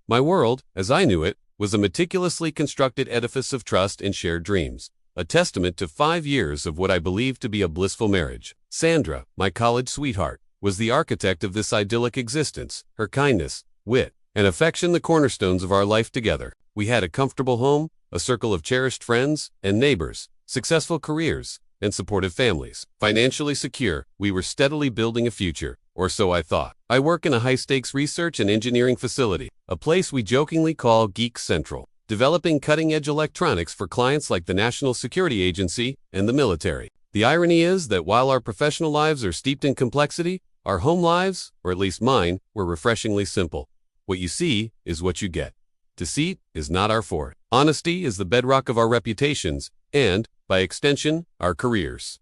My world, as I knew it, was a meticulously constructed edifice of trust and shared dreams, a testament to 5 years of what I believed to be a blissful marriage. Sandra, my college sweetheart, was the architect of this idyllic existence, her kindness, wit, and affection the cornerstones of our life together. We had a comfortable home, a circle of cherished friends and neighbors, successful careers, and supportive families. Financially secure, we were steadily building a future, or so I thought. I work in a high-stakes research and engineering facility, a place we jokingly call Geek Central, developing cutting-edge electronics for clients like the National Security Agency and the military. The irony is that while our professional lives are steeped in complexity, our home lives, or at least mine, were refreshingly simple. What you see is what you get. Deceit is not our forte. Honesty is the bedrock of our reputations and, by extension, our careers.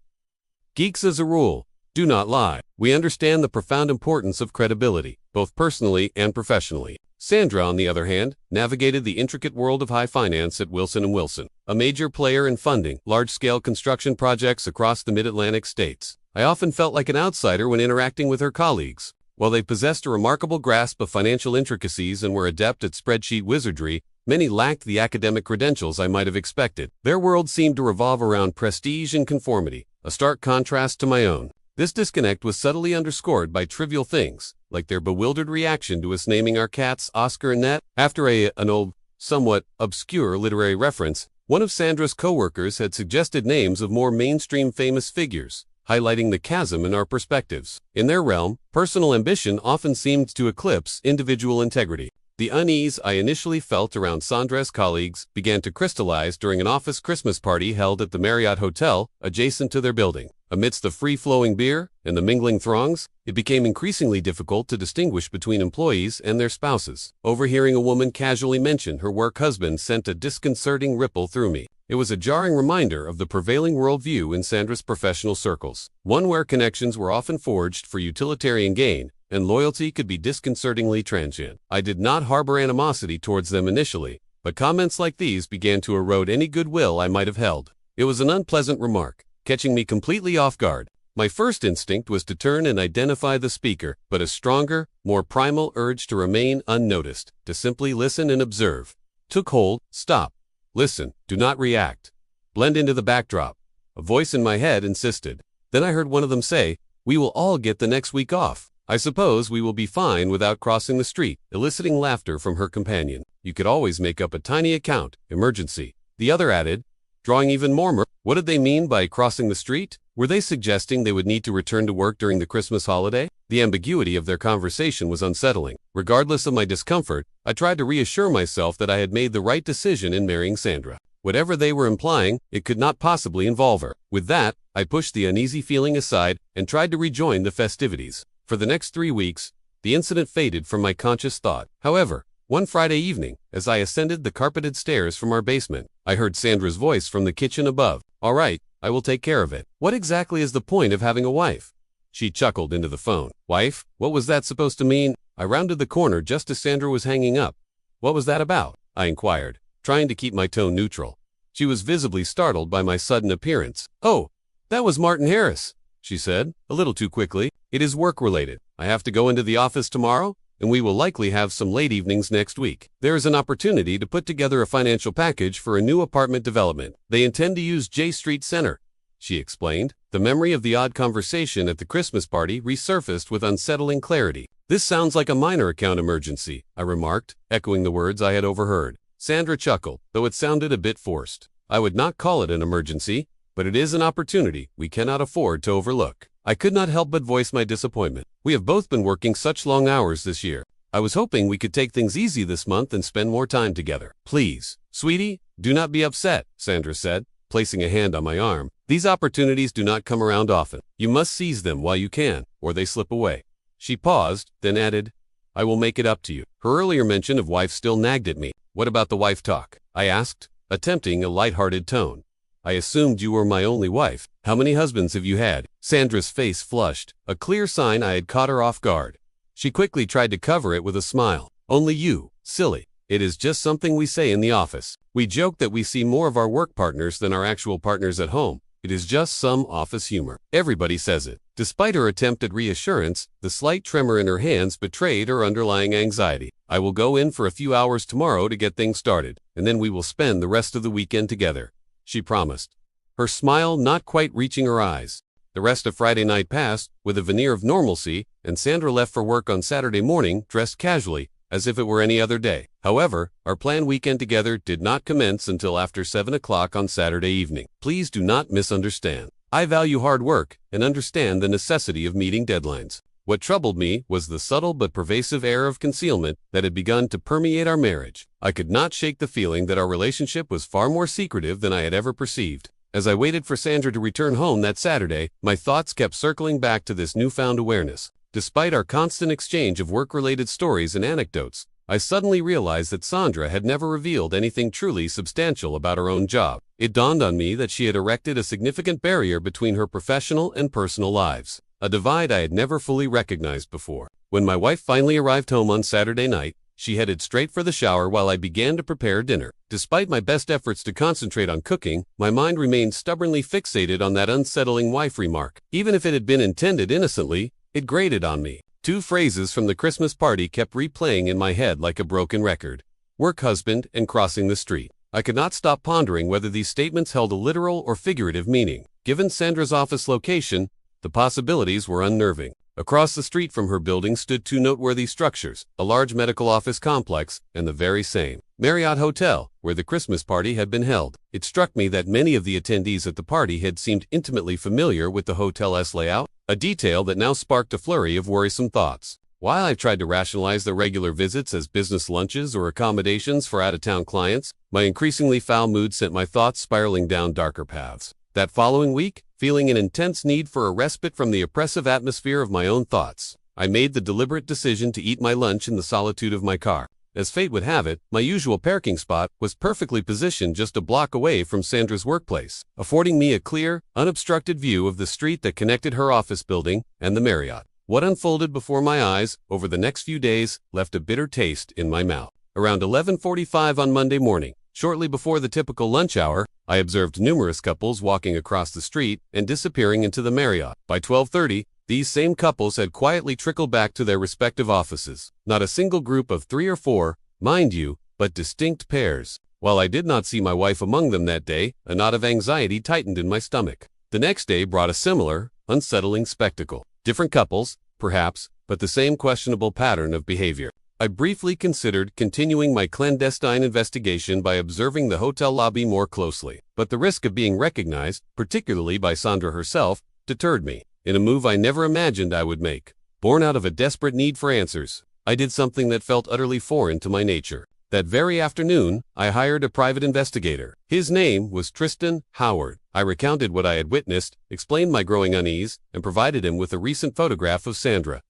Geeks, as a rule, do not lie. We understand the profound importance of credibility, both personally and professionally. Sandra, on the other hand, navigated the intricate world of high finance at Wilson & Wilson, a major player in funding large-scale construction projects across the mid-Atlantic states. I often felt like an outsider when interacting with her colleagues. While they possessed a remarkable grasp of financial intricacies and were adept at spreadsheet wizardry, many lacked the academic credentials I might have expected. Their world seemed to revolve around prestige and conformity, a stark contrast to my own. This disconnect was subtly underscored by trivial things, like their bewildered reaction to us naming our cats Oscar and Ned. After an old, somewhat obscure literary reference, one of Sandra's coworkers had suggested names of more mainstream famous figures, highlighting the chasm in our perspectives. In their realm, personal ambition often seemed to eclipse individual integrity. The unease I initially felt around Sandra's colleagues began to crystallize during an office Christmas party held at the Marriott Hotel adjacent to their building. Amidst the free-flowing beer and the mingling throngs, it became increasingly difficult to distinguish between employees and their spouses. Overhearing a woman casually mention her work husband sent a disconcerting ripple through me. It was a jarring reminder of the prevailing worldview in Sandra's professional circles, one where connections were often forged for utilitarian gain, and loyalty could be disconcertingly transient. I did not harbor animosity towards them initially, but comments like these began to erode any goodwill I might have held. It was an unpleasant remark, catching me completely off guard. My first instinct was to turn and identify the speaker, but a stronger, more primal urge to remain unnoticed, to simply listen and observe, took hold. Stop. Listen. Do not react. Blend into the backdrop. A voice in my head insisted. Then I heard one of them say, "We will all get the next week off. I suppose we will be fine without crossing the street," eliciting laughter from her companion. "You could always make up a tiny account. Emergency." The other added, drawing even more What did they mean by crossing the street? Were they suggesting they would need to return to work during the Christmas holiday? The ambiguity of their conversation was unsettling. Regardless of my discomfort, I tried to reassure myself that I had made the right decision in marrying Sandra. Whatever they were implying, it could not possibly involve her. With that, I pushed the uneasy feeling aside and tried to rejoin the festivities. For the next 3 weeks, the incident faded from my conscious thought. However, one Friday evening, as I ascended the carpeted stairs from our basement, I heard Sandra's voice from the kitchen above. "All right, I will take care of it. What exactly is the point of having a wife?" She chuckled into the phone. "Wife? What was that supposed to mean?" I rounded the corner just as Sandra was hanging up. "What was that about?" I inquired, trying to keep my tone neutral. She was visibly startled by my sudden appearance. "Oh, that was Martin Harris," she said, a little too quickly. "It is work-related. I have to go into the office tomorrow, and we will likely have some late evenings next week. There is an opportunity to put together a financial package for a new apartment development. They intend to use J Street Center," she explained. The memory of the odd conversation at the Christmas party resurfaced with unsettling clarity. "This sounds like a minor account emergency," I remarked, echoing the words I had overheard. Sandra chuckled, though it sounded a bit forced. "I would not call it an emergency, but it is an opportunity we cannot afford to overlook." I could not help but voice my disappointment. "We have both been working such long hours this year. I was hoping we could take things easy this month and spend more time together." "Please, sweetie, do not be upset," Sandra said, placing a hand on my arm. "These opportunities do not come around often. You must seize them while you can, or they slip away." She paused, then added, "I will make it up to you." Her earlier mention of wife still nagged at me. "What about the wife talk?" I asked, attempting a light-hearted tone. "I assumed you were my only wife. How many husbands have you had?" Sandra's face flushed, a clear sign I had caught her off guard. She quickly tried to cover it with a smile. "Only you, silly. It is just something we say in the office. We joke that we see more of our work partners than our actual partners at home. It is just some office humor. Everybody says it." Despite her attempt at reassurance, the slight tremor in her hands betrayed her underlying anxiety. I will go in for a few hours tomorrow to get things started, and then we will spend the rest of the weekend together," she promised, her smile not quite reaching her eyes. The rest of Friday night passed with a veneer of normalcy, and Sandra left for work on Saturday morning dressed casually, as if it were any other day. However, our planned weekend together did not commence until after 7 o'clock on Saturday evening. Please do not misunderstand. I value hard work and understand the necessity of meeting deadlines. What troubled me was the subtle but pervasive air of concealment that had begun to permeate our marriage. I could not shake the feeling that our relationship was far more secretive than I had ever perceived. As I waited for Sandra to return home that Saturday, my thoughts kept circling back to this newfound awareness. Despite our constant exchange of work-related stories and anecdotes, I suddenly realized that Sandra had never revealed anything truly substantial about her own job. It dawned on me that she had erected a significant barrier between her professional and personal lives, a divide I had never fully recognized before. When my wife finally arrived home on Saturday night, she headed straight for the shower while I began to prepare dinner. Despite my best efforts to concentrate on cooking, my mind remained stubbornly fixated on that unsettling wife remark. Even if it had been intended innocently, it grated on me. Two phrases from the Christmas party kept replaying in my head like a broken record: work husband and crossing the street. I could not stop pondering whether these statements held a literal or figurative meaning. Given Sandra's office location, the possibilities were unnerving. Across the street from her building stood two noteworthy structures, a large medical office complex and the very same Marriott Hotel, where the Christmas party had been held. It struck me that many of the attendees at the party had seemed intimately familiar with the hotel's layout, a detail that now sparked a flurry of worrisome thoughts. While I tried to rationalize their regular visits as business lunches or accommodations for out-of-town clients, my increasingly foul mood sent my thoughts spiraling down darker paths. That following week, feeling an intense need for a respite from the oppressive atmosphere of my own thoughts, I made the deliberate decision to eat my lunch in the solitude of my car. As fate would have it, my usual parking spot was perfectly positioned just a block away from Sandra's workplace, affording me a clear, unobstructed view of the street that connected her office building and the Marriott. What unfolded before my eyes over the next few days left a bitter taste in my mouth. Around 11:45 on Monday morning, shortly before the typical lunch hour, I observed numerous couples walking across the street and disappearing into the Marriott. By 12:30, these same couples had quietly trickled back to their respective offices. Not a single group of 3 or 4, mind you, but distinct pairs. While I did not see my wife among them that day, a knot of anxiety tightened in my stomach. The next day brought a similar, unsettling spectacle. Different couples, perhaps, but the same questionable pattern of behavior. I briefly considered continuing my clandestine investigation by observing the hotel lobby more closely, but the risk of being recognized, particularly by Sandra herself, deterred me. In a move I never imagined I would make, born out of a desperate need for answers, I did something that felt utterly foreign to my nature. That very afternoon, I hired a private investigator. His name was Tristan Howard. I recounted what I had witnessed, explained my growing unease, and provided him with a recent photograph of Sandra.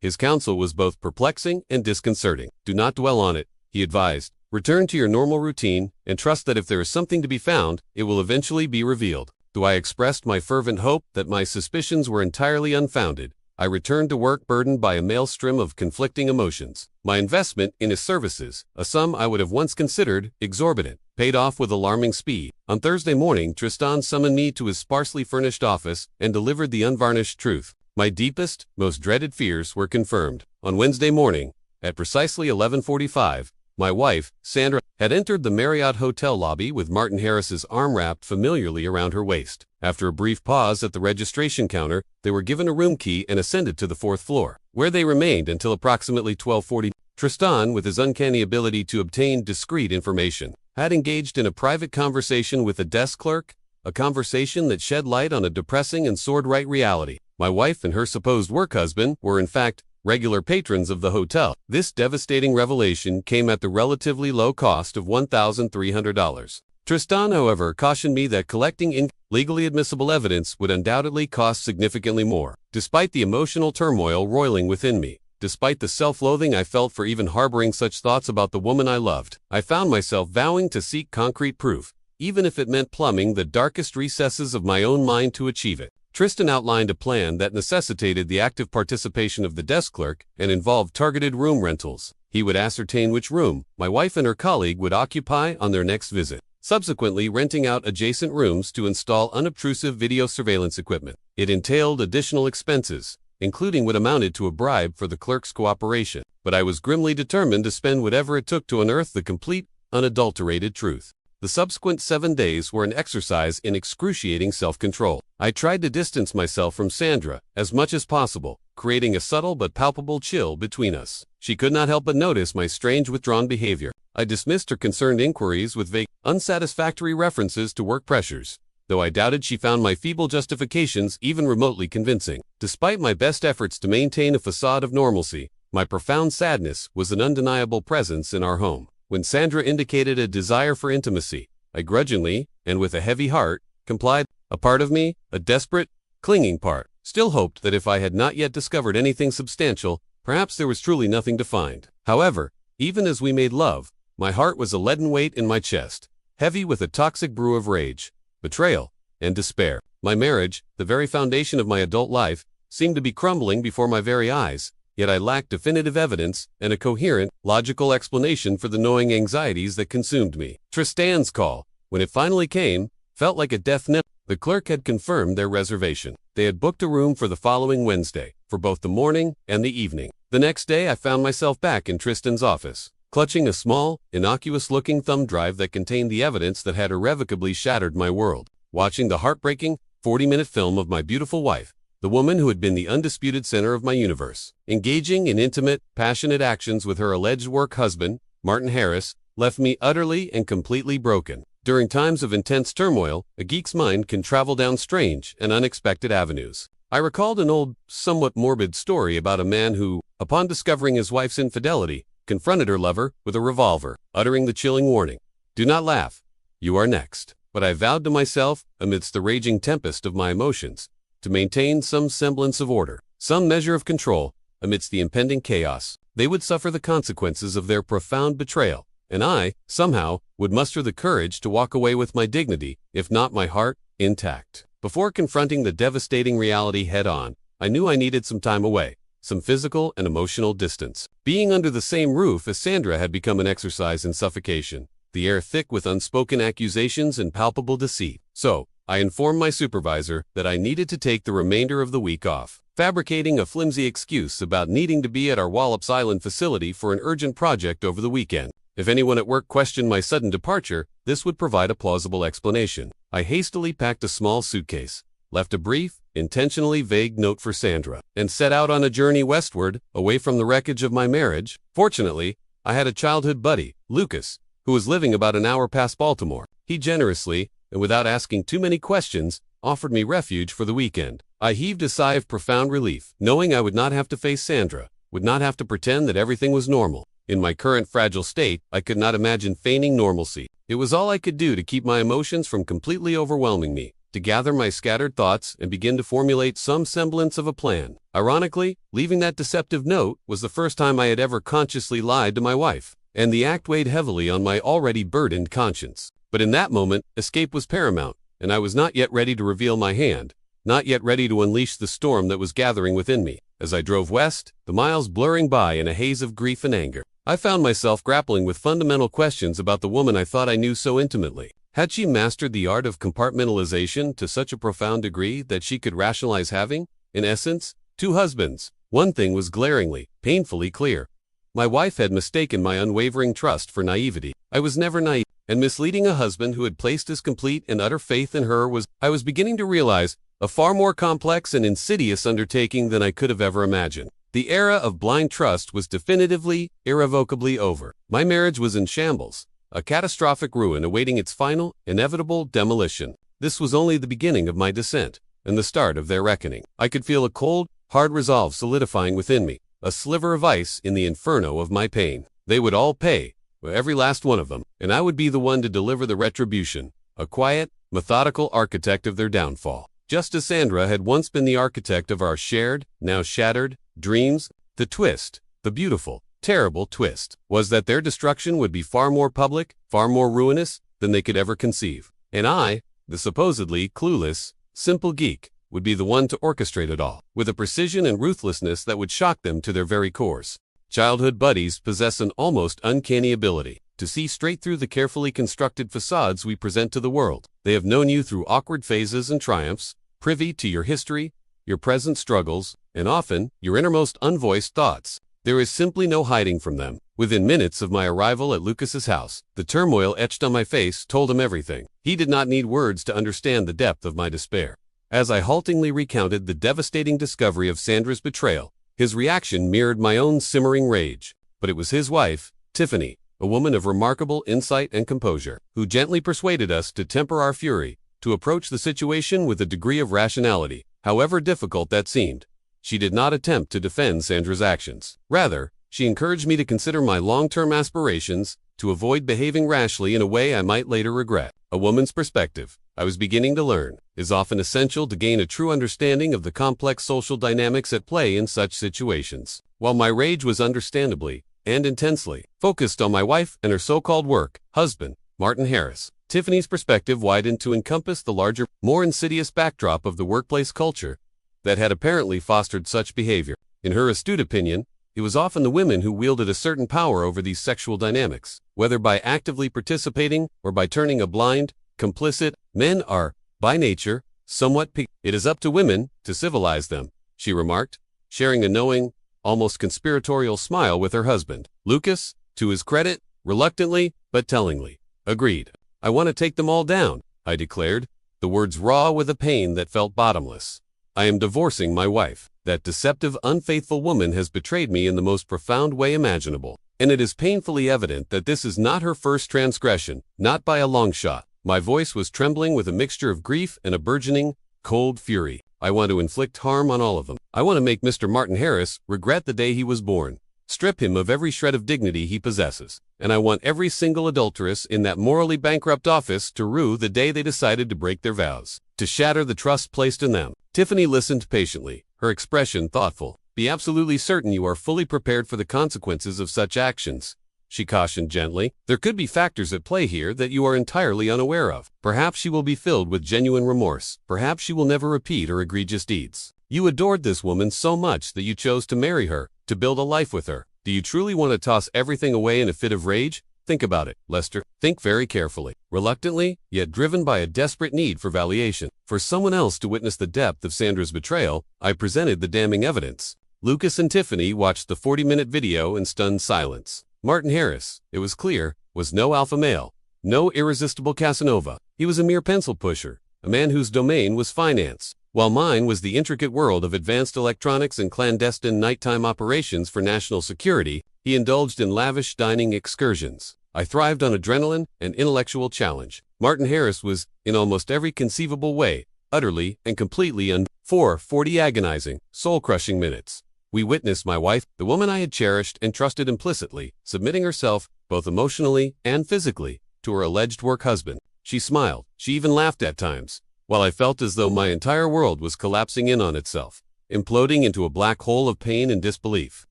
His counsel was both perplexing and disconcerting. "Do not dwell on it," he advised. "Return to your normal routine and trust that if there is something to be found, it will eventually be revealed." Though I expressed my fervent hope that my suspicions were entirely unfounded, I returned to work burdened by a maelstrom of conflicting emotions. My investment in his services, a sum I would have once considered exorbitant, paid off with alarming speed. On Thursday morning, Tristan summoned me to his sparsely furnished office and delivered the unvarnished truth. My deepest, most dreaded fears were confirmed. On Wednesday morning, at precisely 11:45, my wife, Sandra, had entered the Marriott Hotel lobby with Martin Harris's arm wrapped familiarly around her waist. After a brief pause at the registration counter, they were given a room key and ascended to the 4th floor, where they remained until approximately 12:40. Tristan, with his uncanny ability to obtain discreet information, had engaged in a private conversation with a desk clerk, a conversation that shed light on a depressing and sword-right reality. My wife and her supposed work husband were in fact regular patrons of the hotel. This devastating revelation came at the relatively low cost of $1,300. Tristan, however, cautioned me that collecting legally admissible evidence would undoubtedly cost significantly more. Despite the emotional turmoil roiling within me, despite the self-loathing I felt for even harboring such thoughts about the woman I loved, I found myself vowing to seek concrete proof, even if it meant plumbing the darkest recesses of my own mind to achieve it. Tristan outlined a plan that necessitated the active participation of the desk clerk and involved targeted room rentals. He would ascertain which room my wife and her colleague would occupy on their next visit, subsequently renting out adjacent rooms to install unobtrusive video surveillance equipment. It entailed additional expenses, including what amounted to a bribe for the clerk's cooperation, but I was grimly determined to spend whatever it took to unearth the complete, unadulterated truth. The subsequent 7 days were an exercise in excruciating self-control. I tried to distance myself from Sandra as much as possible, creating a subtle but palpable chill between us. She could not help but notice my strange withdrawn behavior. I dismissed her concerned inquiries with vague, unsatisfactory references to work pressures, though I doubted she found my feeble justifications even remotely convincing. Despite my best efforts to maintain a facade of normalcy, my profound sadness was an undeniable presence in our home. When Sandra indicated a desire for intimacy, I grudgingly, and with a heavy heart, complied. A part of me, a desperate, clinging part, still hoped that if I had not yet discovered anything substantial, perhaps there was truly nothing to find. However, even as we made love, my heart was a leaden weight in my chest, heavy with a toxic brew of rage, betrayal, and despair. My marriage, the very foundation of my adult life, seemed to be crumbling before my very eyes, yet I lacked definitive evidence and a coherent, logical explanation for the gnawing anxieties that consumed me. Tristan's call, when it finally came, felt like a death knell. The clerk had confirmed their reservation. They had booked a room for the following Wednesday, for both the morning and the evening. The next day I found myself back in Tristan's office, clutching a small, innocuous-looking thumb drive that contained the evidence that had irrevocably shattered my world. Watching the heartbreaking, 40-minute film of my beautiful wife, the woman who had been the undisputed center of my universe, engaging in intimate, passionate actions with her alleged work husband, Martin Harris, left me utterly and completely broken. During times of intense turmoil, a geek's mind can travel down strange and unexpected avenues. I recalled an old, somewhat morbid story about a man who, upon discovering his wife's infidelity, confronted her lover with a revolver, uttering the chilling warning, "Do not laugh, you are next." But I vowed to myself, amidst the raging tempest of my emotions, to maintain some semblance of order, some measure of control, amidst the impending chaos. They would suffer the consequences of their profound betrayal, and I, somehow, would muster the courage to walk away with my dignity, if not my heart, intact. Before confronting the devastating reality head-on, I knew I needed some time away, some physical and emotional distance. Being under the same roof as Sandra had become an exercise in suffocation, the air thick with unspoken accusations and palpable deceit. So, I informed my supervisor that I needed to take the remainder of the week off, fabricating a flimsy excuse about needing to be at our Wallops Island facility for an urgent project over the weekend. If anyone at work questioned my sudden departure, this would provide a plausible explanation. I hastily packed a small suitcase, left a brief, intentionally vague note for Sandra, and set out on a journey westward, away from the wreckage of my marriage. Fortunately, I had a childhood buddy, Lucas, who was living about an hour past Baltimore. He generously, and without asking too many questions, offered me refuge for the weekend. I heaved a sigh of profound relief, knowing I would not have to face Sandra, would not have to pretend that everything was normal. In my current fragile state, I could not imagine feigning normalcy. It was all I could do to keep my emotions from completely overwhelming me, to gather my scattered thoughts and begin to formulate some semblance of a plan. Ironically, leaving that deceptive note was the first time I had ever consciously lied to my wife, and the act weighed heavily on my already burdened conscience. But in that moment, escape was paramount, and I was not yet ready to reveal my hand, not yet ready to unleash the storm that was gathering within me. As I drove west, the miles blurring by in a haze of grief and anger, I found myself grappling with fundamental questions about the woman I thought I knew so intimately. Had she mastered the art of compartmentalization to such a profound degree that she could rationalize having, in essence, two husbands? One thing was glaringly, painfully clear. My wife had mistaken my unwavering trust for naivety. I was never naive, and misleading a husband who had placed his complete and utter faith in her was, I was beginning to realize, a far more complex and insidious undertaking than I could have ever imagined. The era of blind trust was definitively, irrevocably over. My marriage was in shambles, a catastrophic ruin awaiting its final, inevitable demolition. This was only the beginning of my descent, and the start of their reckoning. I could feel a cold, hard resolve solidifying within me, a sliver of ice in the inferno of my pain. They would all pay, every last one of them, and I would be the one to deliver the retribution, a quiet, methodical architect of their downfall. Just as Sandra had once been the architect of our shared, now shattered, dreams, the twist, the beautiful, terrible twist, was that their destruction would be far more public, far more ruinous than they could ever conceive. And I, the supposedly clueless, simple geek, would be the one to orchestrate it all, with a precision and ruthlessness that would shock them to their very cores. Childhood buddies possess an almost uncanny ability to see straight through the carefully constructed facades we present to the world. They have known you through awkward phases and triumphs, privy to your history, your present struggles, and often, your innermost unvoiced thoughts. There is simply no hiding from them. Within minutes of my arrival at Lucas's house, the turmoil etched on my face told him everything. He did not need words to understand the depth of my despair. As I haltingly recounted the devastating discovery of Sandra's betrayal, his reaction mirrored my own simmering rage. But it was his wife, Tiffany, a woman of remarkable insight and composure, who gently persuaded us to temper our fury, to approach the situation with a degree of rationality, however difficult that seemed. She did not attempt to defend Sandra's actions. Rather, she encouraged me to consider my long-term aspirations, to avoid behaving rashly in a way I might later regret. A woman's perspective, I was beginning to learn, is often essential to gain a true understanding of the complex social dynamics at play in such situations. While my rage was understandably, and intensely, focused on my wife and her so-called work husband, Martin Harris, Tiffany's perspective widened to encompass the larger, more insidious backdrop of the workplace culture that had apparently fostered such behavior. In her astute opinion, it was often the women who wielded a certain power over these sexual dynamics. Whether by actively participating or by turning a blind, complicit, men are, by nature, somewhat picky. It is up to women to civilize them, she remarked, sharing a knowing, almost conspiratorial smile with her husband. Lucas, to his credit, reluctantly, but tellingly, agreed. I want to take them all down, I declared, the words raw with a pain that felt bottomless. I am divorcing my wife. That deceptive, unfaithful woman has betrayed me in the most profound way imaginable. And it is painfully evident that this is not her first transgression, not by a long shot. My voice was trembling with a mixture of grief and a burgeoning, cold fury. I want to inflict harm on all of them. I want to make Mr. Martin Harris regret the day he was born, strip him of every shred of dignity he possesses, and I want every single adulteress in that morally bankrupt office to rue the day they decided to break their vows, to shatter the trust placed in them. Tiffany listened patiently, her expression thoughtful. Be absolutely certain you are fully prepared for the consequences of such actions, she cautioned gently. There could be factors at play here that you are entirely unaware of. Perhaps she will be filled with genuine remorse. Perhaps she will never repeat her egregious deeds. You adored this woman so much that you chose to marry her, to build a life with her. Do you truly want to toss everything away in a fit of rage? Think about it, Lester. Think very carefully. Reluctantly, yet driven by a desperate need for validation, for someone else to witness the depth of Sandra's betrayal, I presented the damning evidence. Lucas and Tiffany watched the 40-minute video in stunned silence. Martin Harris, it was clear, was no alpha male, no irresistible Casanova. He was a mere pencil pusher, a man whose domain was finance, while mine was the intricate world of advanced electronics and clandestine nighttime operations for national security. He indulged in lavish dining excursions. I thrived on adrenaline and intellectual challenge. Martin Harris was, in almost every conceivable way, utterly and completely for 40 agonizing, soul-crushing minutes. We witnessed my wife, the woman I had cherished and trusted implicitly, submitting herself, both emotionally and physically, to her alleged work husband. She smiled, she even laughed at times, while I felt as though my entire world was collapsing in on itself, imploding into a black hole of pain and disbelief.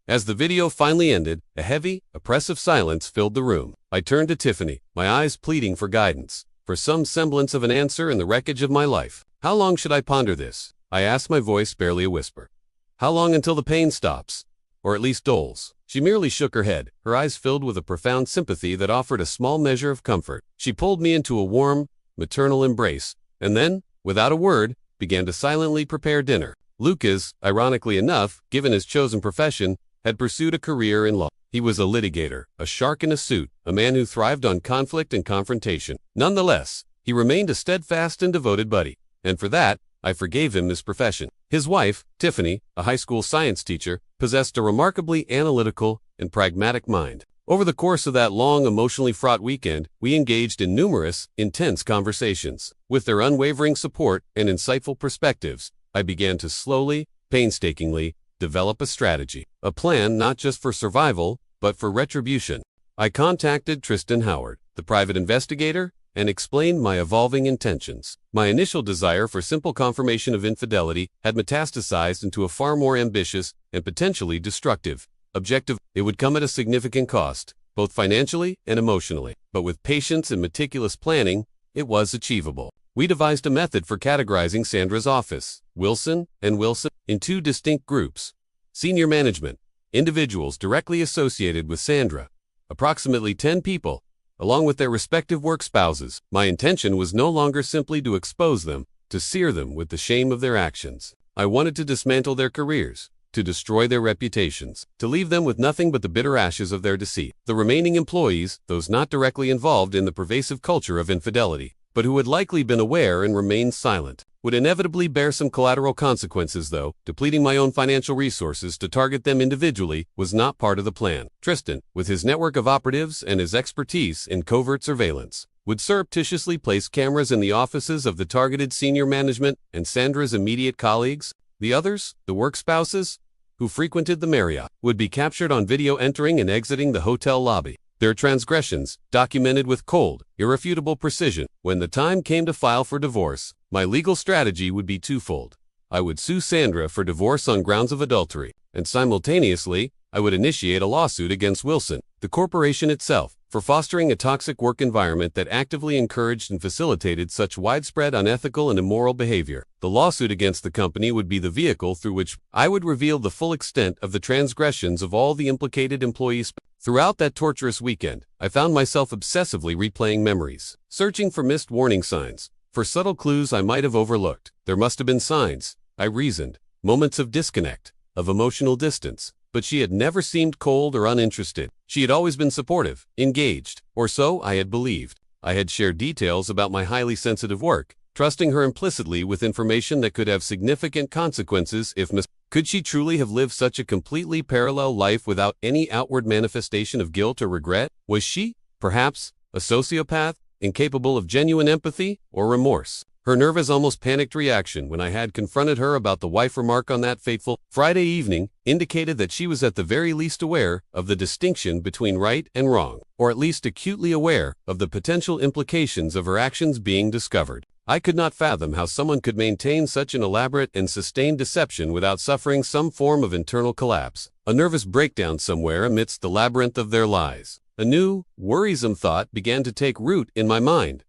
As the video finally ended, a heavy, oppressive silence filled the room. I turned to Tiffany, my eyes pleading for guidance, for some semblance of an answer in the wreckage of my life. How long should I ponder this? I asked, my voice barely a whisper. How long until the pain stops? Or at least dulls? She merely shook her head, her eyes filled with a profound sympathy that offered a small measure of comfort. She pulled me into a warm, maternal embrace, and then, without a word, began to silently prepare dinner. Lucas, ironically enough, given his chosen profession, had pursued a career in law. He was a litigator, a shark in a suit, a man who thrived on conflict and confrontation. Nonetheless, he remained a steadfast and devoted buddy, and for that, I forgave him his profession. His wife, Tiffany, a high school science teacher, possessed a remarkably analytical and pragmatic mind. Over the course of that long, emotionally fraught weekend, we engaged in numerous, intense conversations. With their unwavering support and insightful perspectives, I began to slowly, painstakingly, develop a strategy, a plan not just for survival, but for retribution. I contacted Tristan Howard, the private investigator, and explained my evolving intentions. My initial desire for simple confirmation of infidelity had metastasized into a far more ambitious and potentially destructive objective. It would come at a significant cost, both financially and emotionally, but with patience and meticulous planning, it was achievable. We devised a method for categorizing Sandra's office, Wilson and Wilson, in two distinct groups. Senior management, individuals directly associated with Sandra, approximately 10 people, along with their respective work spouses. My intention was no longer simply to expose them, to sear them with the shame of their actions. I wanted to dismantle their careers, to destroy their reputations, to leave them with nothing but the bitter ashes of their deceit. The remaining employees, those not directly involved in the pervasive culture of infidelity, but who had likely been aware and remained silent, would inevitably bear some collateral consequences though. Depleting my own financial resources to target them individually was not part of the plan. Tristan, with his network of operatives and his expertise in covert surveillance, would surreptitiously place cameras in the offices of the targeted senior management and Sandra's immediate colleagues. The others, the work spouses, who frequented the Marriott, would be captured on video entering and exiting the hotel lobby. Their transgressions, documented with cold, irrefutable precision. When the time came to file for divorce, my legal strategy would be twofold. I would sue Sandra for divorce on grounds of adultery, and simultaneously, I would initiate a lawsuit against Wilson, the corporation itself, for fostering a toxic work environment that actively encouraged and facilitated such widespread unethical and immoral behavior. The lawsuit against the company would be the vehicle through which I would reveal the full extent of the transgressions of all the implicated employees. Throughout that torturous weekend, I found myself obsessively replaying memories, searching for missed warning signs, for subtle clues I might have overlooked. There must have been signs, I reasoned, moments of disconnect, of emotional distance, but she had never seemed cold or uninterested. She had always been supportive, engaged, or so I had believed. I had shared details about my highly sensitive work, trusting her implicitly with information that could have significant consequences if Could she truly have lived such a completely parallel life without any outward manifestation of guilt or regret? Was she, perhaps, a sociopath, incapable of genuine empathy or remorse? Her nervous, almost panicked reaction when I had confronted her about the wife remark on that fateful Friday evening indicated that she was at the very least aware of the distinction between right and wrong, or at least acutely aware of the potential implications of her actions being discovered. I could not fathom how someone could maintain such an elaborate and sustained deception without suffering some form of internal collapse, a nervous breakdown somewhere amidst the labyrinth of their lies. A new, worrisome thought began to take root in my mind.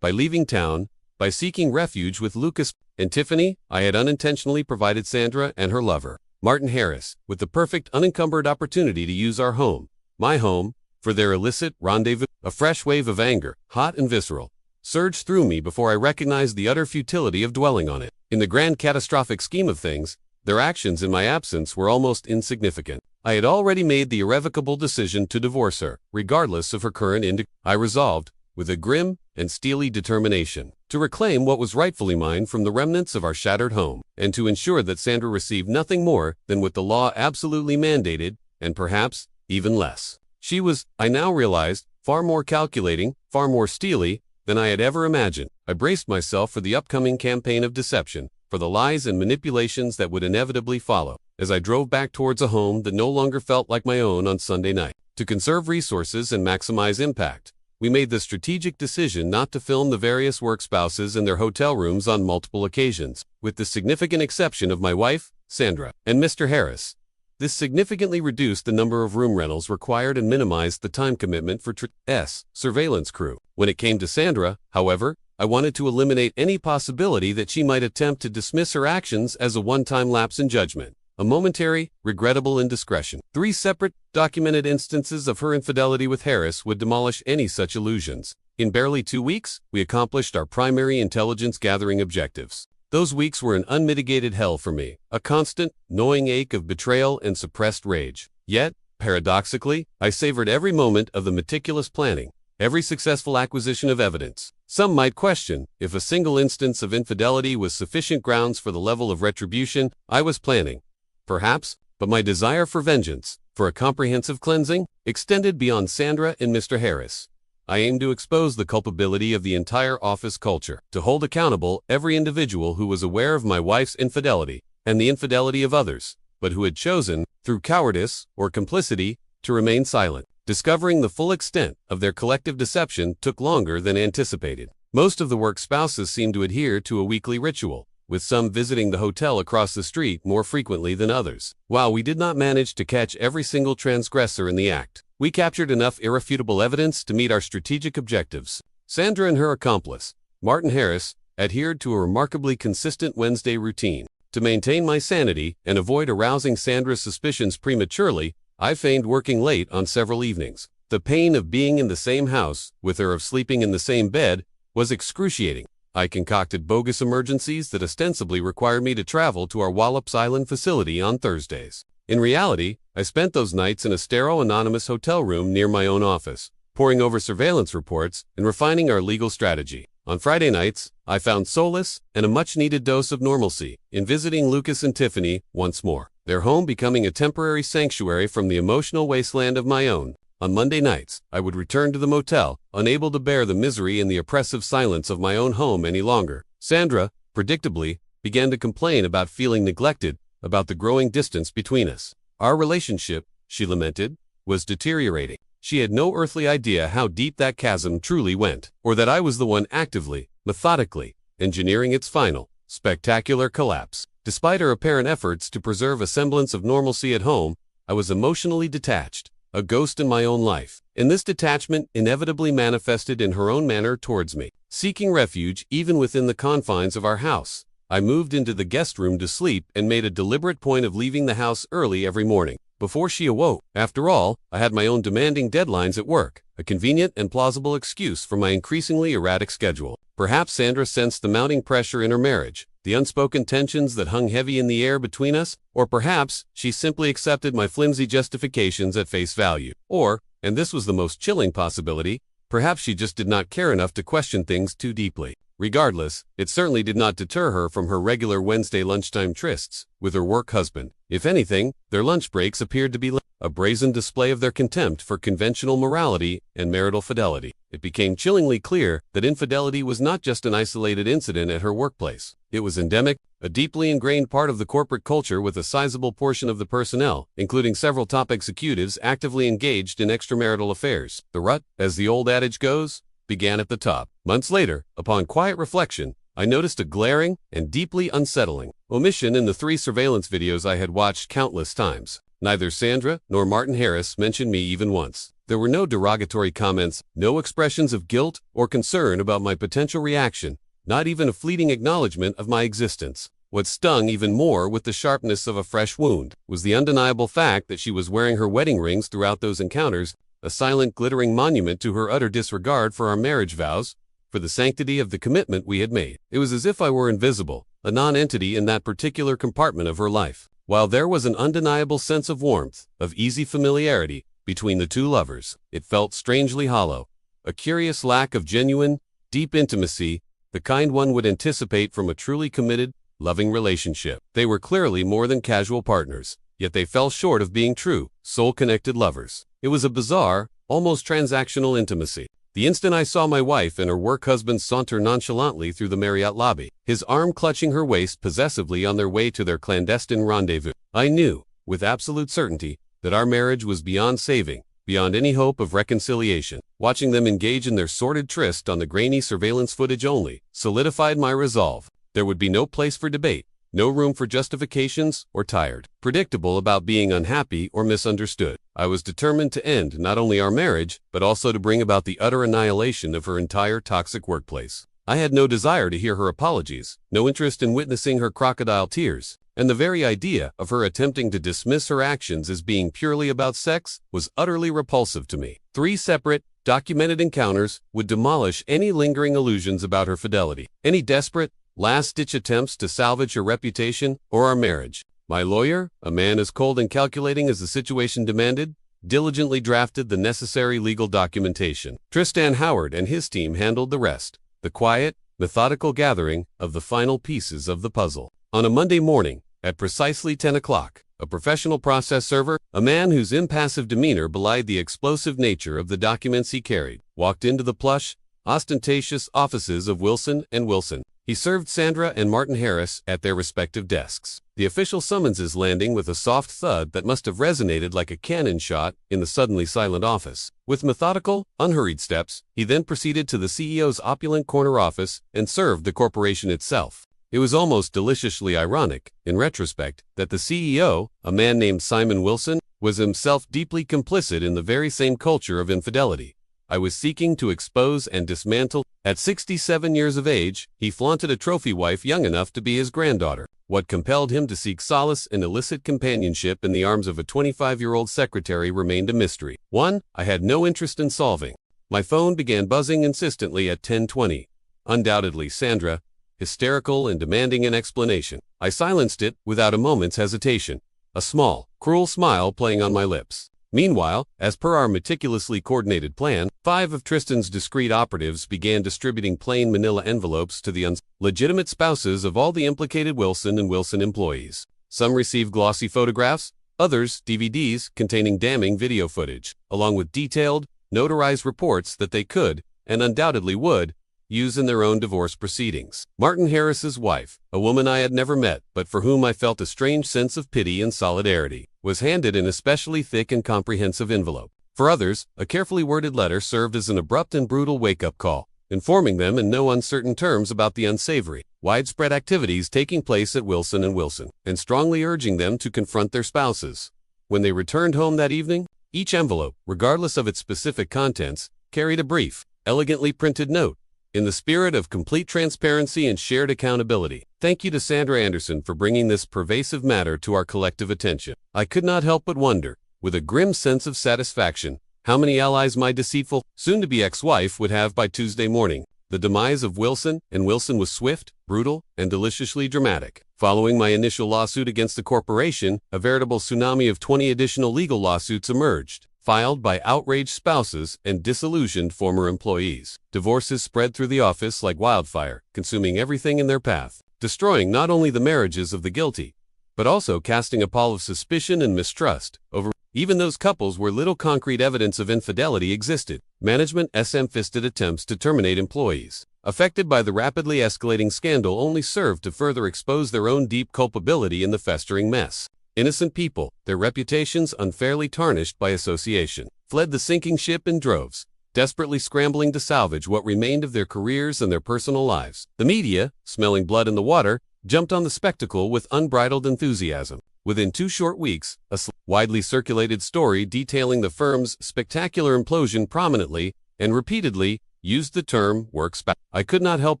By leaving town, by seeking refuge with Lucas and Tiffany, I had unintentionally provided Sandra and her lover, Martin Harris, with the perfect unencumbered opportunity to use our home, my home, for their illicit rendezvous. A fresh wave of anger, hot and visceral, surged through me before I recognized the utter futility of dwelling on it. In the grand catastrophic scheme of things, their actions in my absence were almost insignificant. I had already made the irrevocable decision to divorce her, regardless of her current I resolved, with a grim and steely determination, to reclaim what was rightfully mine from the remnants of our shattered home, and to ensure that Sandra received nothing more than what the law absolutely mandated, and perhaps even less. She was, I now realized, far more calculating, far more steely, than I had ever imagined. I braced myself for the upcoming campaign of deception, for the lies and manipulations that would inevitably follow, as I drove back towards a home that no longer felt like my own on Sunday night. To conserve resources and maximize impact, we made the strategic decision not to film the various work spouses in their hotel rooms on multiple occasions, with the significant exception of my wife, Sandra, and Mr. Harris. This significantly reduced the number of room rentals required and minimized the time commitment for trysts surveillance crew. When it came to Sandra, however, I wanted to eliminate any possibility that she might attempt to dismiss her actions as a one-time lapse in judgment, a momentary, regrettable indiscretion. 3 separate, documented instances of her infidelity with Harris would demolish any such illusions. In barely 2 weeks, we accomplished our primary intelligence gathering objectives. Those weeks were an unmitigated hell for me, a constant, gnawing ache of betrayal and suppressed rage. Yet, paradoxically, I savored every moment of the meticulous planning, every successful acquisition of evidence. Some might question if a single instance of infidelity was sufficient grounds for the level of retribution I was planning. Perhaps, but my desire for vengeance, for a comprehensive cleansing, extended beyond Sandra and Mr. Harris. I aimed to expose the culpability of the entire office culture, to hold accountable every individual who was aware of my wife's infidelity and the infidelity of others, but who had chosen, through cowardice or complicity, to remain silent. Discovering the full extent of their collective deception took longer than anticipated. Most of the work spouses seemed to adhere to a weekly ritual, with some visiting the hotel across the street more frequently than others. While we did not manage to catch every single transgressor in the act, we captured enough irrefutable evidence to meet our strategic objectives. Sandra and her accomplice, Martin Harris, adhered to a remarkably consistent Wednesday routine. To maintain my sanity and avoid arousing Sandra's suspicions prematurely, I feigned working late on several evenings. The pain of being in the same house with her, of sleeping in the same bed, was excruciating. I concocted bogus emergencies that ostensibly required me to travel to our Wallops Island facility on Thursdays. In reality, I spent those nights in a sterile anonymous hotel room near my own office, poring over surveillance reports and refining our legal strategy. On Friday nights, I found solace and a much-needed dose of normalcy in visiting Lucas and Tiffany once more, their home becoming a temporary sanctuary from the emotional wasteland of my own. On Monday nights, I would return to the motel, unable to bear the misery and the oppressive silence of my own home any longer. Sandra, predictably, began to complain about feeling neglected, about the growing distance between us. Our relationship, she lamented, was deteriorating. She had no earthly idea how deep that chasm truly went, or that I was the one actively, methodically, engineering its final, spectacular collapse. Despite her apparent efforts to preserve a semblance of normalcy at home, I was emotionally detached, a ghost in my own life. And this detachment inevitably manifested in her own manner towards me. Seeking refuge even within the confines of our house, I moved into the guest room to sleep and made a deliberate point of leaving the house early every morning, before she awoke. After all, I had my own demanding deadlines at work, a convenient and plausible excuse for my increasingly erratic schedule. Perhaps Sandra sensed the mounting pressure in her marriage, the unspoken tensions that hung heavy in the air between us, or perhaps she simply accepted my flimsy justifications at face value. Or, and this was the most chilling possibility, perhaps she just did not care enough to question things too deeply. Regardless, it certainly did not deter her from her regular Wednesday lunchtime trysts with her work husband. If anything, their lunch breaks appeared to be a brazen display of their contempt for conventional morality and marital fidelity. It became chillingly clear that infidelity was not just an isolated incident at her workplace. It was endemic, a deeply ingrained part of the corporate culture with a sizable portion of the personnel, including several top executives, actively engaged in extramarital affairs. The rut, as the old adage goes, began at the top. Months later, upon quiet reflection, I noticed a glaring and deeply unsettling omission in the 3 surveillance videos I had watched countless times. Neither Sandra nor Martin Harris mentioned me even once. There were no derogatory comments, no expressions of guilt or concern about my potential reaction, not even a fleeting acknowledgement of my existence. What stung even more with the sharpness of a fresh wound was the undeniable fact that she was wearing her wedding rings throughout those encounters, a silent, glittering monument to her utter disregard for our marriage vows, for the sanctity of the commitment we had made. It was as if I were invisible, a non-entity in that particular compartment of her life. While there was an undeniable sense of warmth, of easy familiarity, between the two lovers, it felt strangely hollow, a curious lack of genuine, deep intimacy, the kind one would anticipate from a truly committed, loving relationship. They were clearly more than casual partners, yet they fell short of being true, soul-connected lovers. It was a bizarre, almost transactional intimacy. The instant I saw my wife and her work husband saunter nonchalantly through the Marriott lobby, his arm clutching her waist possessively on their way to their clandestine rendezvous, I knew, with absolute certainty, that our marriage was beyond saving, beyond any hope of reconciliation. Watching them engage in their sordid tryst on the grainy surveillance footage only solidified my resolve. There would be no place for debate, no room for justifications or tired, predictable about being unhappy or misunderstood. I was determined to end not only our marriage, but also to bring about the utter annihilation of her entire toxic workplace. I had no desire to hear her apologies, no interest in witnessing her crocodile tears, and the very idea of her attempting to dismiss her actions as being purely about sex was utterly repulsive to me. 3 separate, documented encounters would demolish any lingering illusions about her fidelity, any desperate, last-ditch attempts to salvage her reputation or our marriage. My lawyer, a man as cold and calculating as the situation demanded, diligently drafted the necessary legal documentation. Tristan Howard and his team handled the rest, the quiet, methodical gathering of the final pieces of the puzzle. On a Monday morning, at precisely 10 o'clock, a professional process server, a man whose impassive demeanor belied the explosive nature of the documents he carried, walked into the plush, ostentatious offices of Wilson & Wilson. He served Sandra and Martin Harris at their respective desks. The official summonses landing with a soft thud that must have resonated like a cannon shot in the suddenly silent office. With methodical, unhurried steps, he then proceeded to the CEO's opulent corner office and served the corporation itself. It was almost deliciously ironic, in retrospect, that the CEO, a man named Simon Wilson, was himself deeply complicit in the very same culture of infidelity I was seeking to expose and dismantle. At 67 years of age, he flaunted a trophy wife young enough to be his granddaughter. What compelled him to seek solace and illicit companionship in the arms of a 25-year-old secretary remained a mystery. One I had no interest in solving. My phone began buzzing insistently at 10:20. Undoubtedly, Sandra, hysterical and demanding an explanation. I silenced it without a moment's hesitation, a small, cruel smile playing on my lips. Meanwhile, as per our meticulously coordinated plan, 5 of Tristan's discreet operatives began distributing plain manila envelopes to the legitimate spouses of all the implicated Wilson and Wilson employees. Some received glossy photographs, others DVDs containing damning video footage, along with detailed, notarized reports that they could, and undoubtedly would, use in their own divorce proceedings. Martin Harris's wife, a woman I had never met but for whom I felt a strange sense of pity and solidarity, was handed an especially thick and comprehensive envelope. For others, a carefully worded letter served as an abrupt and brutal wake-up call, informing them in no uncertain terms about the unsavory, widespread activities taking place at Wilson & Wilson, and strongly urging them to confront their spouses. When they returned home that evening, each envelope, regardless of its specific contents, carried a brief, elegantly printed note, in the spirit of complete transparency and shared accountability. Thank you to Sandra Anderson for bringing this pervasive matter to our collective attention. I could not help but wonder, with a grim sense of satisfaction, how many allies my deceitful, soon-to-be ex-wife would have by Tuesday morning. The demise of Wilson & Wilson was swift, brutal, and deliciously dramatic. Following my initial lawsuit against the corporation, a veritable tsunami of 20 additional legal lawsuits emerged, filed by outraged spouses and disillusioned former employees. Divorces spread through the office like wildfire, consuming everything in their path, destroying not only the marriages of the guilty, but also casting a pall of suspicion and mistrust over even those couples where little concrete evidence of infidelity existed. Management SM-fisted attempts to terminate employees, affected by the rapidly escalating scandal, only served to further expose their own deep culpability in the festering mess. Innocent people, their reputations unfairly tarnished by association, fled the sinking ship in droves, desperately scrambling to salvage what remained of their careers and their personal lives. The media, smelling blood in the water, jumped on the spectacle with unbridled enthusiasm. Within 2 short weeks, a widely circulated story detailing the firm's spectacular implosion prominently and repeatedly used the term work spouse. I could not help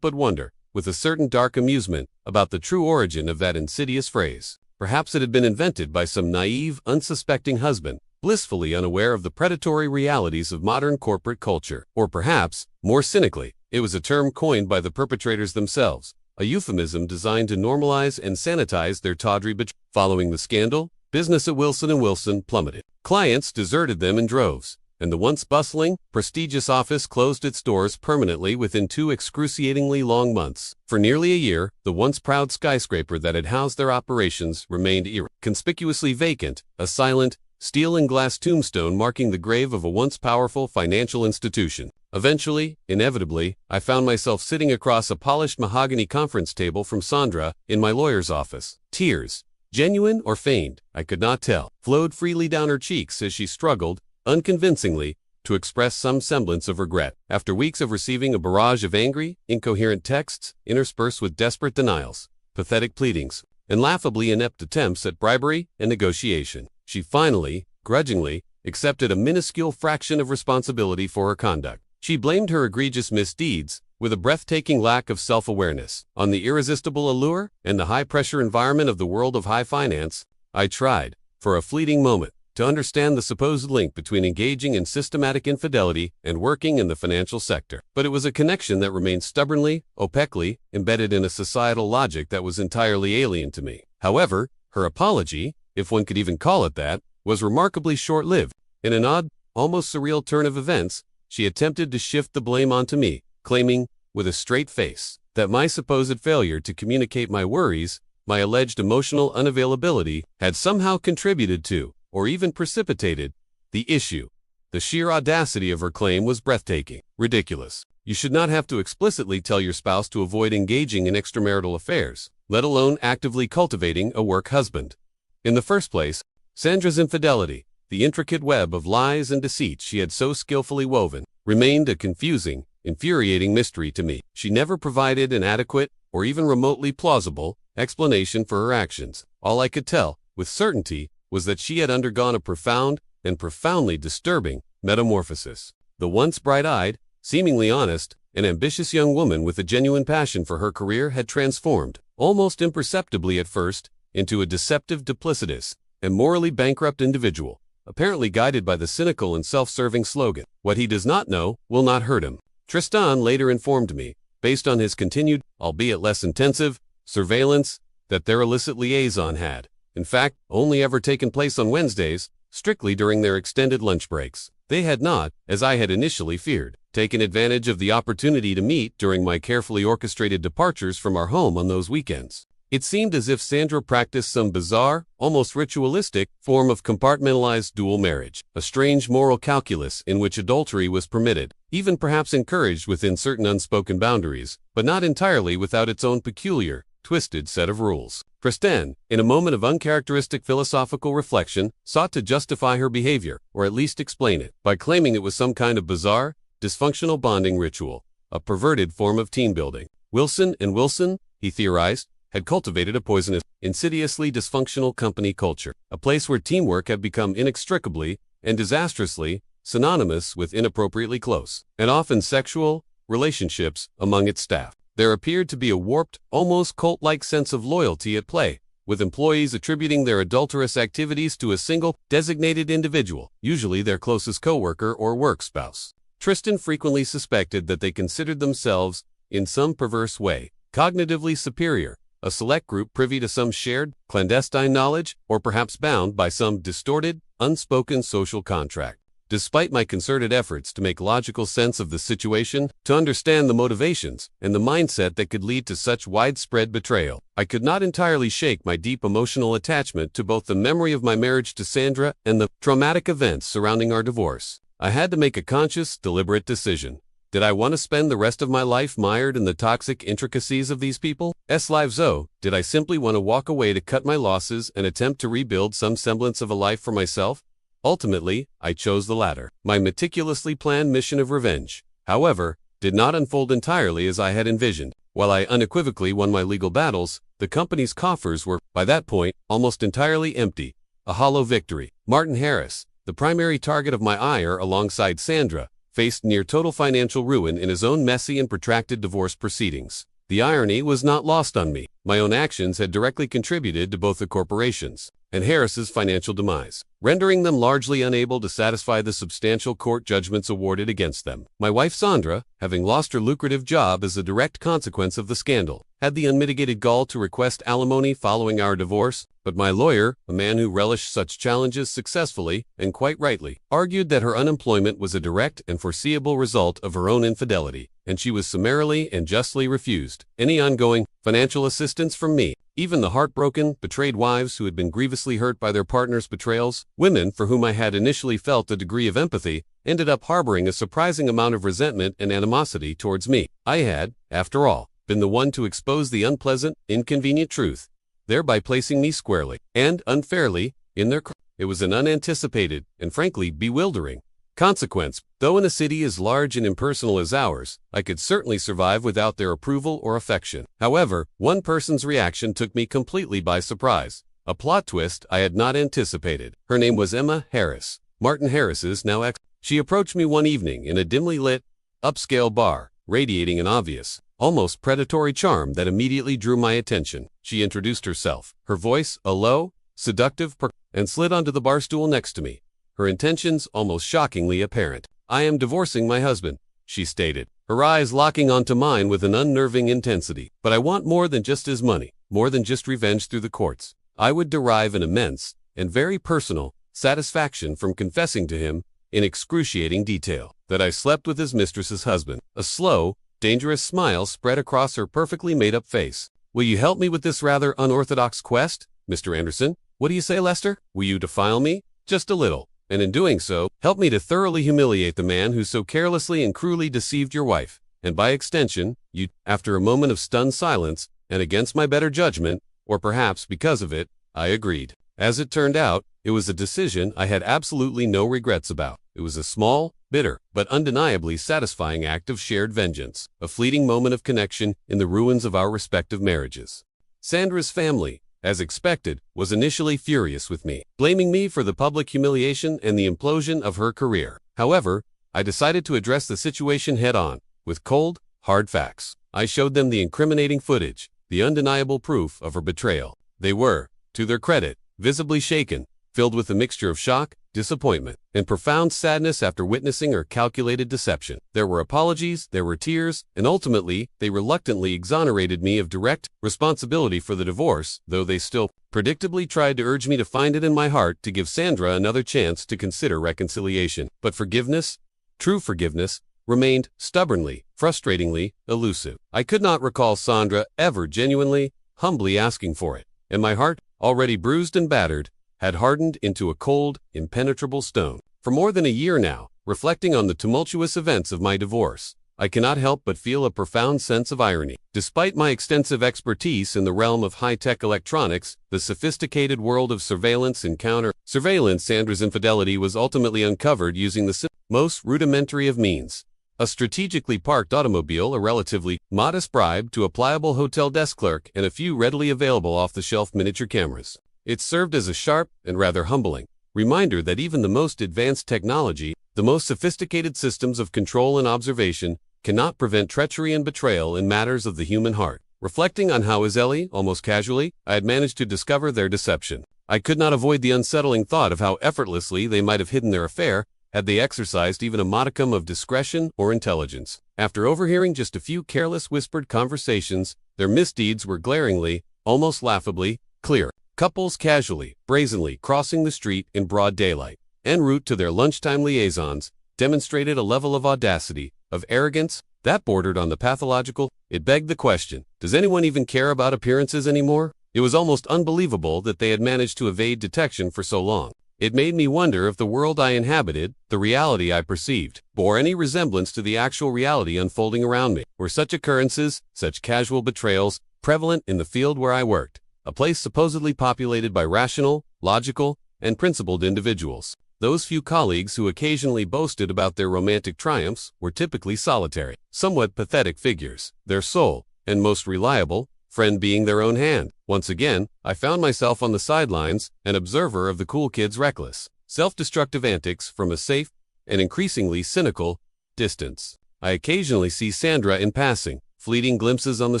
but wonder, with a certain dark amusement, about the true origin of that insidious phrase. Perhaps it had been invented by some naive, unsuspecting husband, blissfully unaware of the predatory realities of modern corporate culture. Or perhaps, more cynically, it was a term coined by the perpetrators themselves, a euphemism designed to normalize and sanitize their tawdry betrayal. Following the scandal, business at Wilson & Wilson plummeted. Clients deserted them in droves, and the once bustling, prestigious office closed its doors permanently within 2 excruciatingly long months. For nearly a year, the once proud skyscraper that had housed their operations remained conspicuously vacant, a silent, steel and glass tombstone marking the grave of a once powerful financial institution. Eventually, inevitably, I found myself sitting across a polished mahogany conference table from Sandra in my lawyer's office. Tears, genuine or feigned, I could not tell, flowed freely down her cheeks as she struggled, unconvincingly, to express some semblance of regret. After weeks of receiving a barrage of angry, incoherent texts, interspersed with desperate denials, pathetic pleadings, and laughably inept attempts at bribery and negotiation, she finally, grudgingly, accepted a minuscule fraction of responsibility for her conduct. She blamed her egregious misdeeds, with a breathtaking lack of self-awareness, on the irresistible allure and the high-pressure environment of the world of high finance. I tried, for a fleeting moment, to understand the supposed link between engaging in systematic infidelity and working in the financial sector. But it was a connection that remained stubbornly, opaquely, embedded in a societal logic that was entirely alien to me. However, her apology, if one could even call it that, was remarkably short-lived. In an odd, almost surreal turn of events, she attempted to shift the blame onto me, claiming, with a straight face, that my supposed failure to communicate my worries, my alleged emotional unavailability, had somehow contributed to, or even precipitated, the issue. The sheer audacity of her claim was breathtaking. Ridiculous. You should not have to explicitly tell your spouse to avoid engaging in extramarital affairs, let alone actively cultivating a work husband. In the first place, Sandra's infidelity, the intricate web of lies and deceit she had so skillfully woven, remained a confusing, infuriating mystery to me. She never provided an adequate, or even remotely plausible, explanation for her actions. All I could tell, with certainty, was that she had undergone a profound and profoundly disturbing metamorphosis. The once bright-eyed, seemingly honest, and ambitious young woman with a genuine passion for her career had transformed, almost imperceptibly at first, into a deceptive, duplicitous, and morally bankrupt individual, apparently guided by the cynical and self-serving slogan, "What he does not know will not hurt him." Tristan later informed me based on his continued, albeit less intensive, surveillance that their illicit liaison had, in fact, only ever taken place on Wednesdays, strictly during their extended lunch breaks. They had not, as I had initially feared, taken advantage of the opportunity to meet during my carefully orchestrated departures from our home on those weekends. It seemed as if Sandra practiced some bizarre, almost ritualistic, form of compartmentalized dual marriage, a strange moral calculus in which adultery was permitted, even perhaps encouraged within certain unspoken boundaries, but not entirely without its own peculiar, twisted set of rules. Kristen, in a moment of uncharacteristic philosophical reflection, sought to justify her behavior, or at least explain it, by claiming it was some kind of bizarre, dysfunctional bonding ritual, a perverted form of team building. Wilson and Wilson, he theorized, had cultivated a poisonous, insidiously dysfunctional company culture, a place where teamwork had become inextricably and disastrously synonymous with inappropriately close, and often sexual, relationships among its staff. There appeared to be a warped, almost cult-like sense of loyalty at play, with employees attributing their adulterous activities to a single, designated individual, usually their closest coworker or work spouse. Tristan frequently suspected that they considered themselves, in some perverse way, cognitively superior, a select group privy to some shared, clandestine knowledge, or perhaps bound by some distorted, unspoken social contract. Despite my concerted efforts to make logical sense of the situation, to understand the motivations and the mindset that could lead to such widespread betrayal, I could not entirely shake my deep emotional attachment to both the memory of my marriage to Sandra and the traumatic events surrounding our divorce. I had to make a conscious, deliberate decision. Did I want to spend the rest of my life mired in the toxic intricacies of these people's lives? Did I simply want to walk away to cut my losses and attempt to rebuild some semblance of a life for myself? Ultimately, I chose the latter. My meticulously planned mission of revenge, however, did not unfold entirely as I had envisioned. While I unequivocally won my legal battles, the company's coffers were, by that point, almost entirely empty, a hollow victory. Martin Harris, the primary target of my ire alongside Sandra, faced near total financial ruin in his own messy and protracted divorce proceedings. The irony was not lost on me. My own actions had directly contributed to both the corporation's and Harris's financial demise, rendering them largely unable to satisfy the substantial court judgments awarded against them. My wife Sandra, having lost her lucrative job as a direct consequence of the scandal, had the unmitigated gall to request alimony following our divorce, but my lawyer, a man who relished such challenges successfully, and quite rightly, argued that her unemployment was a direct and foreseeable result of her own infidelity, and she was summarily and justly refused any ongoing financial assistance from me. Even the heartbroken, betrayed wives who had been grievously hurt by their partner's betrayals, women for whom I had initially felt a degree of empathy, ended up harboring a surprising amount of resentment and animosity towards me. I had, after all, been the one to expose the unpleasant, inconvenient truth, thereby placing me squarely, and unfairly, in their cr- It was an unanticipated, and frankly bewildering, consequence. Though in a city as large and impersonal as ours, I could certainly survive without their approval or affection. However, one person's reaction took me completely by surprise, a plot twist I had not anticipated. Her name was Emma Harris, Martin Harris's now ex. She approached me one evening in a dimly lit, upscale bar, radiating an obvious, almost predatory charm that immediately drew my attention. She introduced herself, her voice a low, seductive and slid onto the bar stool next to me, her intentions almost shockingly apparent. "I am divorcing my husband," she stated, her eyes locking onto mine with an unnerving intensity. "But I want more than just his money, more than just revenge through the courts. I would derive an immense, and very personal, satisfaction from confessing to him, in excruciating detail, that I slept with his mistress's husband." A slow, dangerous smile spread across her perfectly made-up face. "Will you help me with this rather unorthodox quest, Mr. Anderson? What do you say, Lester? Will you defile me? Just a little. And in doing so, help me to thoroughly humiliate the man who so carelessly and cruelly deceived your wife, and by extension, you." After a moment of stunned silence, and against my better judgment, or perhaps because of it, I agreed. As it turned out, it was a decision I had absolutely no regrets about. It was a small, bitter, but undeniably satisfying act of shared vengeance, a fleeting moment of connection in the ruins of our respective marriages. Sandra's family, as expected, was initially furious with me, blaming me for the public humiliation and the implosion of her career. However, I decided to address the situation head-on, with cold, hard facts. I showed them the incriminating footage, the undeniable proof of her betrayal. They were, to their credit, visibly shaken, filled with a mixture of shock, disappointment, and profound sadness after witnessing her calculated deception. There were apologies, there were tears, and ultimately, they reluctantly exonerated me of direct responsibility for the divorce, though they still predictably tried to urge me to find it in my heart to give Sandra another chance to consider reconciliation. But forgiveness, true forgiveness, remained stubbornly, frustratingly elusive. I could not recall Sandra ever genuinely, humbly asking for it, and my heart, already bruised and battered, had hardened into a cold, impenetrable stone. For more than a year now, reflecting on the tumultuous events of my divorce, I cannot help but feel a profound sense of irony. Despite my extensive expertise in the realm of high-tech electronics, the sophisticated world of surveillance and counter-surveillance, Sandra's infidelity was ultimately uncovered using the most rudimentary of means: a strategically parked automobile, a relatively modest bribe to a pliable hotel desk clerk, and a few readily available off-the-shelf miniature cameras. It served as a sharp and rather humbling reminder that even the most advanced technology, the most sophisticated systems of control and observation, cannot prevent treachery and betrayal in matters of the human heart. Reflecting on how easily, almost casually, I had managed to discover their deception, I could not avoid the unsettling thought of how effortlessly they might have hidden their affair had they exercised even a modicum of discretion or intelligence. After overhearing just a few careless whispered conversations, their misdeeds were glaringly, almost laughably, clear. Couples casually, brazenly crossing the street in broad daylight, en route to their lunchtime liaisons, demonstrated a level of audacity, of arrogance, that bordered on the pathological. It begged the question, does anyone even care about appearances anymore? It was almost unbelievable that they had managed to evade detection for so long. It made me wonder if the world I inhabited, the reality I perceived, bore any resemblance to the actual reality unfolding around me. Were such occurrences, such casual betrayals, prevalent in the field where I worked, a place supposedly populated by rational, logical, and principled individuals? Those few colleagues who occasionally boasted about their romantic triumphs were typically solitary, somewhat pathetic figures, their sole, and most reliable, friend being their own hand. Once again, I found myself on the sidelines, an observer of the cool kids' reckless, self-destructive antics from a safe, and increasingly cynical, distance. I occasionally see Sandra in passing, fleeting glimpses on the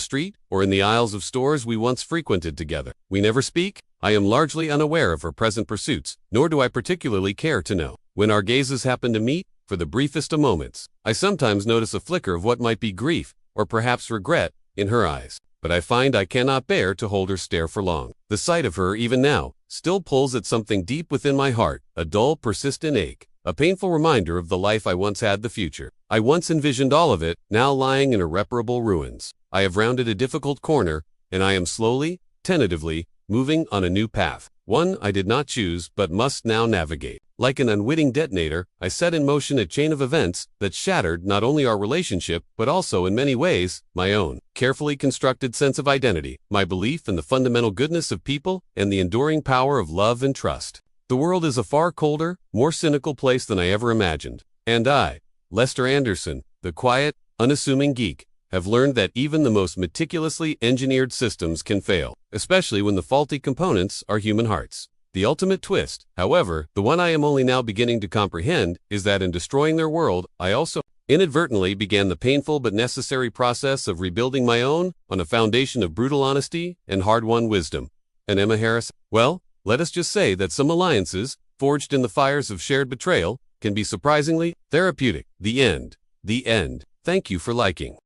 street, or in the aisles of stores we once frequented together. We never speak. I am largely unaware of her present pursuits, nor do I particularly care to know. When our gazes happen to meet, for the briefest of moments, I sometimes notice a flicker of what might be grief, or perhaps regret, in her eyes. But I find I cannot bear to hold her stare for long. The sight of her, even now, still pulls at something deep within my heart, a dull, persistent ache, a painful reminder of the life I once had, the future I once envisioned, all of it, now lying in irreparable ruins. I have rounded a difficult corner, and I am slowly, tentatively, moving on a new path, one I did not choose but must now navigate. Like an unwitting detonator, I set in motion a chain of events that shattered not only our relationship but also, in many ways, my own carefully constructed sense of identity, my belief in the fundamental goodness of people, and the enduring power of love and trust. The world is a far colder, more cynical place than I ever imagined, and I, Lester Anderson, the quiet, unassuming geek, have learned that even the most meticulously engineered systems can fail, especially when the faulty components are human hearts. The ultimate twist, however, the one I am only now beginning to comprehend, is that in destroying their world, I also inadvertently began the painful but necessary process of rebuilding my own on a foundation of brutal honesty and hard-won wisdom. And Emma Harris? Well, let us just say that some alliances, forged in the fires of shared betrayal, can be surprisingly therapeutic. The end. The end. Thank you for liking.